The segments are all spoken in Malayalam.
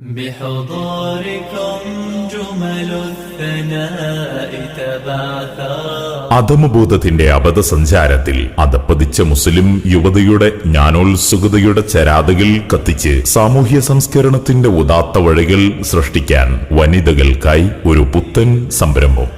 بحضوركم جمل الثناء تبعثا. അധമബോധത്തിന്റെ അബദ്ധസഞ്ചാരത്തിൽ അധപ്പതിച്ച മുസ്ലിം യുവതിയുടെ ജ്ഞാനോത്സുകതയുടെ ചരാതുകൾ കത്തിച്ച് സാമൂഹ്യ സംസ്കരണത്തിന്റെ ഉദാത്ത വഴികൾ സൃഷ്ടിക്കാൻ വനിതകൾക്കായി ഒരു പുത്തൻ സംരംഭം.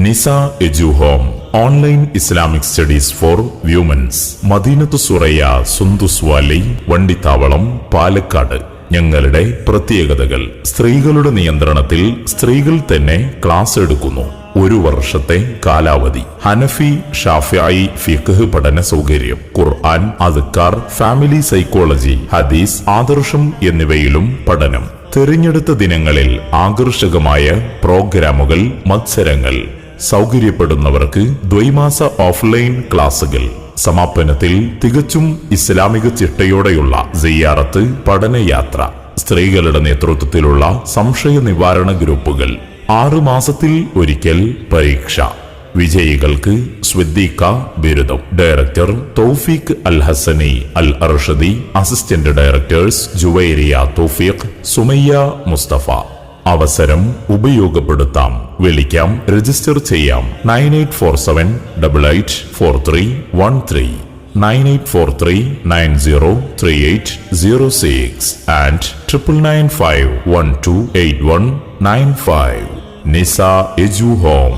Nisa edu home online Islamic studies for womens. Madeenathu Suraiya, Sundus valley, Vandithavalam, Palakkad. ഞങ്ങളുടെ പ്രത്യേകതകൾ: സ്ത്രീകളുടെ നിയന്ത്രണത്തിൽ സ്ത്രീകൾ തന്നെ ക്ലാസ് എടുക്കുന്നു. 1 വർഷത്തെ കാലാവധി. ഹനഫി, ഷാഫിഈ ഫിഖ്ഹ് പഠന സൗകര്യം. ഖുർആൻ, അദ്കാർ, ഫാമിലി സൈക്കോളജി, ഹദീസ്, ആദർശം എന്നിവയിലും പഠനം. തിരഞ്ഞെടുത്ത ദിനങ്ങളിൽ ആകർഷകമായ പ്രോഗ്രാമുകൾ, മത്സരങ്ങൾ. സൗകര്യപ്പെടുന്നവർക്ക് ദ്വൈമാസ ഓഫ്ലൈൻ ക്ലാസുകൾ. സമാപനത്തിൽ തികച്ചും ഇസ്ലാമിക ചിട്ടയോടെയുള്ള സിയാറത്ത്, പഠനയാത്ര. സ്ത്രീകളുടെ നേതൃത്വത്തിലുള്ള സംശയ നിവാരണ ഗ്രൂപ്പുകൾ. 6 മാസത്തിൽ ഒരിക്കൽ പരീക്ഷ. വിജയികൾക്ക് സ്വിദ്ദീഖ ബിരുദം. ഡയറക്ടർ തൗഫീഖ് അൽ ഹസനി അൽ അർഷദി. അസിസ്റ്റന്റ് ഡയറക്ടേഴ്സ് ജുവൈരിയ തൗഫീഖ്, സുമയ്യ മുസ്തഫ. അവസരം ഉപയോഗപ്പെടുത്താം. വിളിക്കാം, രജിസ്റ്റർ ചെയ്യാം. 9847884313, 9843903806 and 9995128195. Nisa edu home.